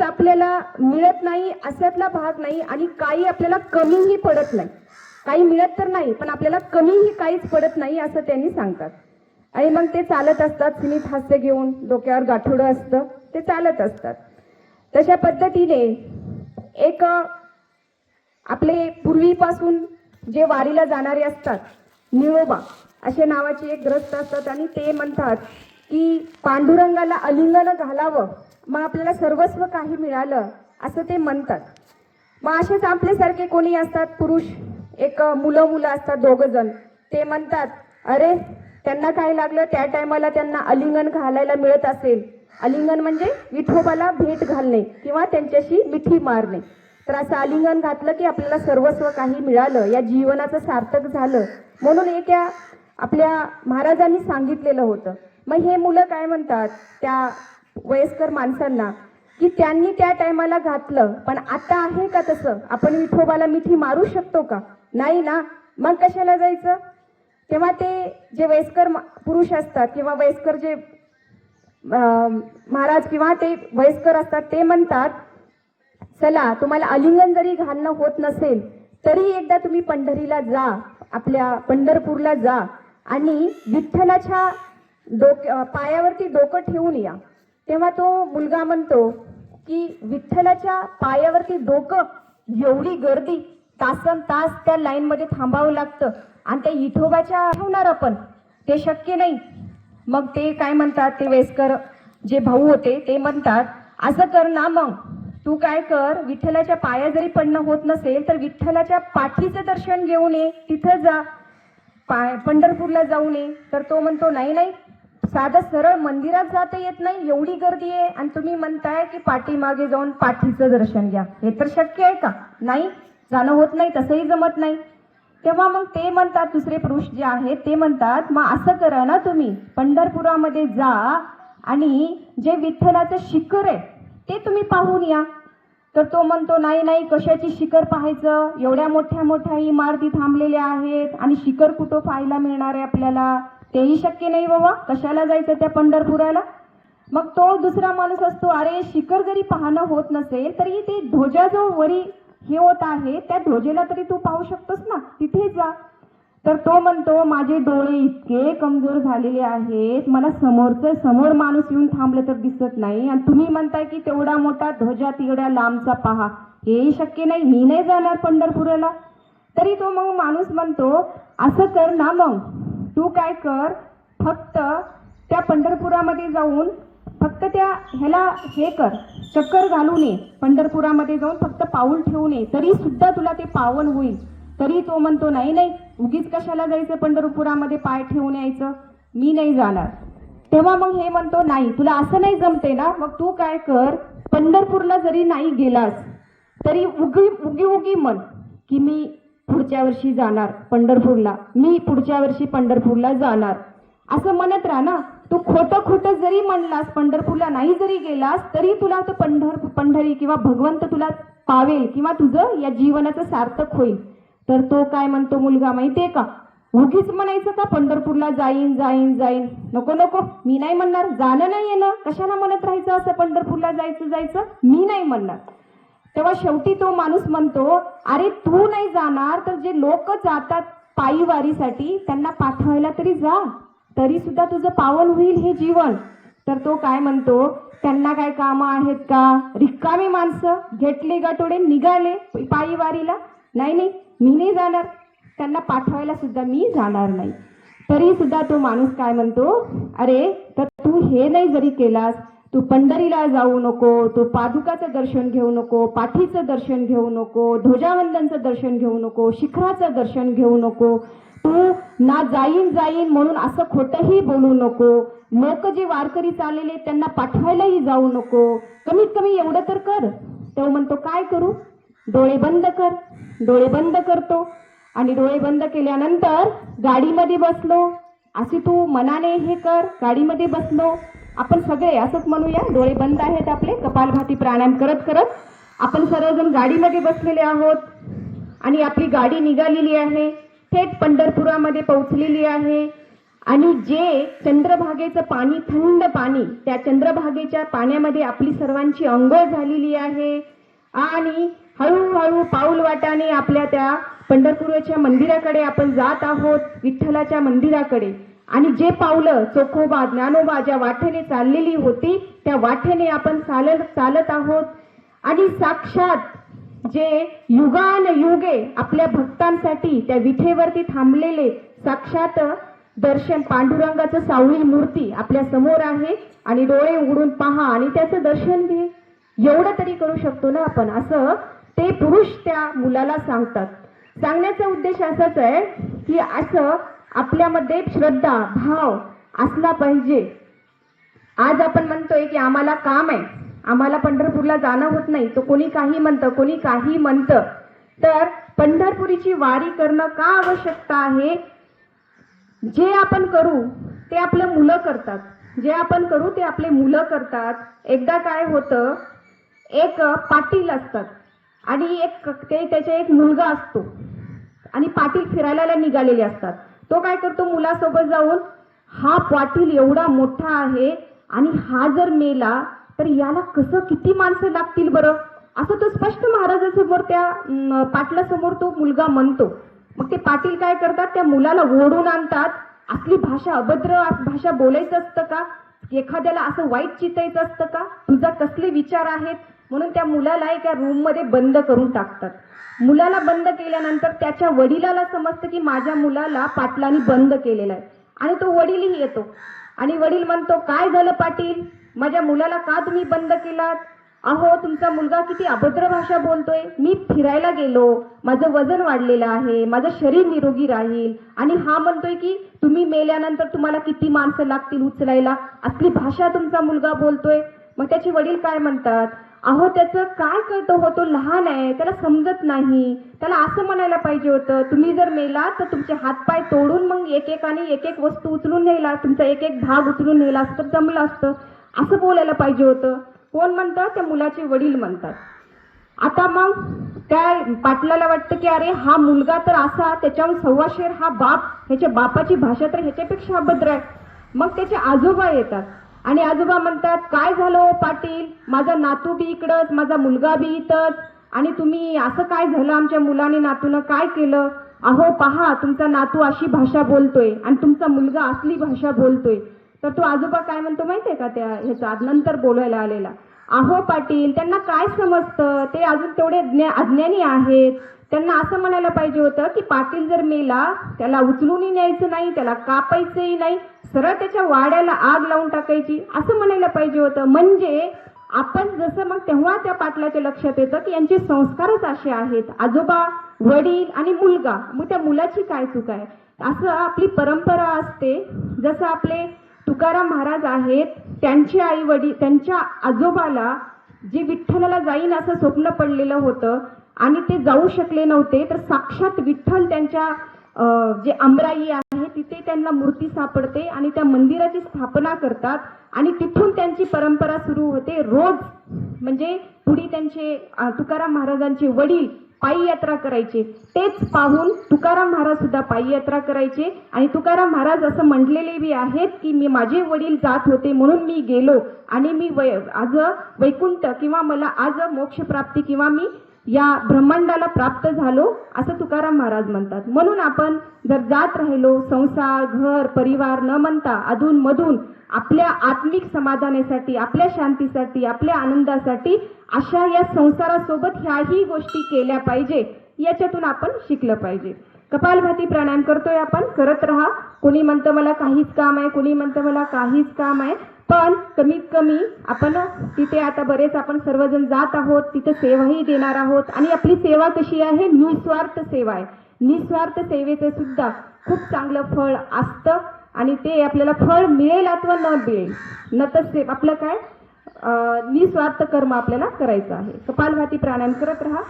आपल्याला मिळत नाही अशातला भाग नाही आणि काही आपल्याला कमीही पडत नाही. काही मिळत तर नाही पण आपल्याला कमीही काहीच पडत नाही असं त्यांनी सांगतात. आणि मग ते चालत असतात स्मित हास्य घेऊन, डोक्यावर गाठोडं असतं, ते चालत असतात. तशा पद्धतीने एक आपले पूर्वीपासून जे वारीला जाणारे असतात, निळोबा असे नावाचे एक ग्रस्त असतात आणि ते म्हणतात की पांडुरंगाला आलिंगन घालावं मग आपल्याला सर्वस्व काही मिळालं असं ते म्हणतात. मग असेच आपल्यासारखे कोणी असतात पुरुष, एक मुलं असतात दोघं जण, ते म्हणतात अरे त्यांना काय लागलं त्या टायमाला त्यांना आलिंगन घालायला मिळत असेल. आलिंगन म्हणजे विठोबाला भेट घालणे किंवा त्यांच्याशी मिठी मारणे. तर असं आलिंगन घातलं की आपल्याला सर्वस्व काही मिळालं, या जीवनाचं सार्थक झालं म्हणून एक या आपल्या महाराजांनी सांगितलेलं होतं. मग हे मुलं काय म्हणतात त्या वयस्कर माणसांना की त्यांनी त्या टायमाला घातलं पण आता आहे का तसं? आपण विठोबाला मिठी मारू शकतो का? नाही ना, मग कशाला जायचं? तेव्हा ते जे वयस्कर पुरुष असतात किंवा वयस्कर जे महाराज किंवा ते वयस्कर असतात ते म्हणतात चला तुम्हाला आलिंगन जरी घालणं होत नसेल तरी एकदा तुम्ही पंढरीला जा, आपल्या पंढरपूरला जा आणि विठ्ठलाच्या पायावरती डोकं ठेवून या. तेव्हा तो मुलगा म्हणतो की विठ्ठलाच्या पायावरती डोकं, एवढी गर्दी, तासन तास त्या लाईन मध्ये थांबावं लागतं आणि त्या विठोबाच्या ठेवणार आपण, ते शक्य नाही. मग ते काय म्हणतात, ते वयस्कर जे भाऊ होते ते म्हणतात असं कर ना, मग तू काय कर, विठ्ठलाच्या पाया जरी पडणं होत नसेल तर विठ्ठलाच्या पाठीचं दर्शन घेऊन ये, तिथं जा, पंढरपूरला जाऊन ये. तर तो म्हणतो नाही नाही, साधं सरळ मंदिरात जाता येत नाही, एवढी गर्दी आहे आणि तुम्ही म्हणताय की पाठीमागे जाऊन पाठीचं दर्शन घ्या, हे तर शक्य आहे का? नाही, जाणं होत नाही, तसंही जमत नाही. तेव्हा मग ते म्हणतात, दुसरे पुरुष जे आहेत ते म्हणतात मग असं करा ना, तुम्ही पंढरपुरामध्ये जा आणि जे विठ्ठलाचं शिखर आहे ते तुम्ही पाहून या. तर तो म्हणतो नाही नाही, कशाची शिखर पाहायचं, एवढ्या मोठ्या मोठ्या इमारती थांबलेल्या आहेत आणि शिखर कुठं पाहायला मिळणार आहे आपल्याला, तेही शक्य नाही बाबा, कशाला जायचं त्या पंढरपुराला. मग तो दुसरा माणूस असतो, अरे शिखर जरी पाहणं होत नसेल तरी ते ध्वजा जो वरी हे होत आहे त्या ध्वजेला तरी तू पाहू शकतोस ना, तिथे जा. तर तो म्हणतो माझे डोळे इतके कमजोर झालेले आहेत, मला समोर माणूस येऊन थांबलं तर दिसत नाही आणि तुम्ही म्हणताय की तेवढा मोठा ध्वजा तेवढ्या लांबचा पहा, हेही शक्य नाही, मी नाही जाणार पंढरपुराला. तरी तो मग माणूस म्हणतो असं कर ना, मग तू काय कर, फक्त त्या पंढरपुरामध्ये जाऊन फक्त त्या ह्याला हे कर, चक्कर घालून ये, पंढरपुरामध्ये जाऊन फक्त पाऊल ठेवून ये, तरी सुद्धा तुला ते पावन होईल. तरी तो म्हणतो नाही नाही, उगीच कशाला जायचं पंढरपुरामध्ये पाय ठेवून यायचं, मी नाही जाणार. तेव्हा मग हे म्हणतो नाही, तुला असं नाही जमते ना, मग तू काय कर, पंढरपूरला जरी नाही गेलास तरी उगी म्हण की मी पुढच्या वर्षी जाणार पंढरपूरला, मी पुढच्या वर्षी पंढरपूरला जाणार, असं म्हणत राहा ना. तू खोटं जरी म्हणलास, पंढरपूरला नाही जरी गेलास तरी तुला तो पंढरी किंवा भगवंत तुला पावेल किंवा तुझं या जीवनाचं सार्थक होईल. तर तो काय म्हणतो मुलगा माहितीये का, उगीच म्हणायचं का पंढरपूरला जाईन, नको नको, मी नाही म्हणणार, जाणं नाही येणं, कशाला म्हणत राहायचं असं पंढरपूरला जायचं, मी नाही म्हणणार. तेव्हा शेवटी तो माणूस म्हणतो अरे तू नाही जाणार तर जे लोक जातात पायी वारीसाठी त्यांना पाठवायला तरी जा, तरी सुद्धा तुझं पावन होईल हे जीवन. तर तो काय म्हणतो, त्यांना काय कामं आहेत का, रिकामी माणसं, घेतले गाठोडे निघाले पायी वारीला, नाही नाही मी नाही जाणार, त्यांना पाठवायला सुद्धा मी जाणार नाही. तरी सुद्धा तो माणूस काय म्हणतो, अरे तर तू हे नाही जरी केलास, तू पंढरीला जाऊ नको, तू पादुकाचं दर्शन घेऊ नको, पाठीचं दर्शन घेऊ नको, ध्वजावंदनचं दर्शन घेऊ नको, शिखराचं दर्शन घेऊ नको, तू ना जाईन म्हणून असं खोटंही बोलू नको, लोक जे वारकरी चाललेले त्यांना पाठवायलाही जाऊ नको, कमीत कमी एवढं तर कर. तो म्हणतो काय करू, डोळे बंद कर. डोळे बंद करतो आणि डोळे बंद केल्यानंतर गाडीमध्ये बसलो, असे तू मनाने हे कर, गाडीमध्ये बसलो, आपण सगळे असंच म्हणूया, डोळे बंद आहेत आपले, कपालभाती प्राणायाम करत करत आपण सर्वजण गाडीमध्ये बसलेले आहोत आणि आपली गाडी निघालेली आहे, थेट पंढरपुरामध्ये पोहोचलेली आहे. आणि जे चंद्रभागेचं पाणी, थंड पाणी, त्या चंद्रभागेच्या पाण्यामध्ये आपली सर्वांची अंघोळ झालेली आहे आणि हळूहळू पाऊल वाटाने आपल्या त्या पंढरपूरच्या मंदिराकडे आपण जात आहोत, विठ्ठलाच्या मंदिराकडे. आणि जे पावलं चोखोबा ज्ञानोबा ज्या वाटेने चाललेली होती त्या वाटेने आपण चालत आहोत. आणि साक्षात जे युगान युगे आपल्या भक्तांसाठी त्या विठेवरती थांबलेले साक्षात दर्शन पांडुरंगाचं सावळी मूर्ती आपल्या समोर आहे आणि डोळे उघडून पहा आणि त्याचं दर्शन घे. एवढं तरी करू शकतो ना आपण, असं ते पुरुष त्या मुलाला सांगतात. सांगण्याचा उद्देश असाच आहे की असं आपल्यामध्ये श्रद्धा भाव असला पाहिजे. आज आपण म्हणतोय की आम्हाला काम आहे, आम्हाला पंढरपूरला जाणं होत नाही, तो कोणी काही म्हणतं, कोणी काही म्हणतं. तर पंढरपुरीची वारी करणं का आवश्यकता आहे? जे आपण करू ते आपलं मुलं करतात, जे आपण करू ते आपले मुलं करतात. एकदा काय होतं, एक पाटील असतात आणि त्याचा एक मुलगा असतो आणि पाटील फिरायला निघालेले असतात. तो काय करतो, मुलासोबत जाऊन, हा पाटील एवढा मोठा आहे आणि हा जर मेला तर याला कसं किती माणसं लागतील बरं, असं तो स्पष्ट महाराजासमोर त्या पाटलासमोर तो मुलगा म्हणतो. मग ते पाटील काय करतात, त्या मुलाला ओढून आणतात. असली भाषा, अभद्र भाषा बोलायचं असतं का? एखाद्याला असं वाईट चितायचं असतं का? तुझा कसले विचार आहेत? म्हणून त्या मुलाला एका रूम मध्ये बंद करून टाकतात. मुलाला बंद केल्यानंतर त्याच्या वडिलाला समजतं की माझ्या मुलाला पाटलांनी बंद केलेलं आहे आणि तो वडीलही येतो आणि वडील म्हणतो, काय झालं पाटील, माझ्या मुलाला का तुम्ही बंद केलात? अहो तुमचा मुलगा किती अभद्र भाषा बोलतोय, मी फिरायला गेलो, माझं वजन वाढलेलं आहे, माझं शरीर निरोगी राहील आणि हा म्हणतोय की तुम्ही मेल्यानंतर तुम्हाला किती माणसं लागतील उचलायला, असली भाषा तुमचा मुलगा बोलतोय. मग त्याचे वडील काय म्हणतात, अहो त्याचं काय कळतं हो, तो लहान आहे, त्याला समजत नाही, त्याला असं म्हणायला पाहिजे होतं, तुम्ही जर मेला तर तुमचे हातपाय तोडून मग एकेकाने एक एक वस्तू उचलून नेला, तुमचा एक एक भाग उचलून नेला असतं तर जमलं असतं, असं बोलायला पाहिजे होतं. कोण म्हणतात, त्या मुलाचे वडील म्हणतात. आता मग त्या पाटलाला वाटतं की अरे हा मुलगा तर असा, त्याच्याहून सव्वाशेर हा बाप, ह्याच्या बापाची भाषा तर ह्याच्यापेक्षा अभद्र आहे. मग त्याचे आजोबा येतात आणि आजोबा म्हणतात, काय झालं हो पाटील, माझा नातू बी इकडंच, माझा मुलगा बी इथंच, आणि तुम्ही असं काय झालं, आमच्या मुलाने नातूनं काय केलं? अहो पहा, तुमचा नातू अशी भाषा बोलतोय आणि तुमचा मुलगा असली भाषा बोलतोय. तर तो आजोबा काय म्हणतो माहितीये का, त्या ह्याचा नंतर बोलायला आलेला, अहो पाटील त्यांना काय समजतं, ते अजून तेवढे अज्ञानी आहेत, त्यांना असं म्हणायला पाहिजे होतं की पाटील जर मेला त्याला उचलूनही न्यायचं नाही, त्याला कापायचंही नाही, सरळ त्याच्या वाड्याला आग लावून टाकायची, असं म्हणायला पाहिजे होतं. म्हणजे आपण जसं, मग तेव्हा त्या पाटलाच्या लक्षात येतं की यांचे संस्कारच असे आहेत, आजोबा, वडील आणि मुलगा, मग त्या मुलाची काय चूक आहे? असं आपली परंपरा असते. जसं आपले तुकाराम महाराज आहेत, त्यांचे आई वडील, त्यांच्या आजोबाला जे विठ्ठलाला जाईन असं स्वप्न पडलेलं होतं आणि ते जाऊ शकले नव्हते, तर साक्षात विठ्ठल त्यांच्या जे अमराई आहे तिथे त्यांना मूर्ती सापडते आणि त्या मंदिराची स्थापना करतात आणि तिथून त्यांची परंपरा सुरू होते. रोज म्हणजे पुढे त्यांचे तुकाराम महाराजांचे वडील पायी यात्रा करायचे, तेच पाहून तुकाराम महाराज सुद्धा पायी यात्रा करायचे आणि तुकाराम महाराज असं म्हटलेले बी आहेत की मी, माझे वडील जात होते म्हणून मी गेलो आणि मी आज वैकुंठ किंवा मला आज मोक्ष प्राप्ती किंवा मी या ब्रह्मांडाला प्राप्त झालो, असं तुकाराम महाराज म्हणतात. म्हणून आपण जर जात राहिलो, संसार, घर, परिवार न म्हणता अधून मधून आपल्या आत्मिक समाधानासाठी, आपल्या शांतीसाठी, आपल्या आनंदासाठी अशा या संसारासोबत ह्याही गोष्टी केल्या पाहिजे, याच्यातून आपण शिकलं पाहिजे. कपालभाती प्राणायाम करतोय आपण, करत राहा. कोणी म्हणतं मला काहीच काम आहे, कोणी म्हणतं मला काहीच काम आहे, पण कमीत कमी आपण तिथे आता बरेच आपण सर्वजण जात आहोत, तिथे सेवाही देणार आहोत आणि आपली सेवा कशी आहे, निस्वार्थ सेवा आहे. निस्वार्थ सेवेचं सुद्धा खूप चांगलं फळ असतं आणि ते आपल्याला फळ मिळेल अथवा न मिळेल, न तर आपलं काय निस्वार्थ कर्म आपल्याला करायचं आहे. कपालभाती प्राणायाम करत राहा.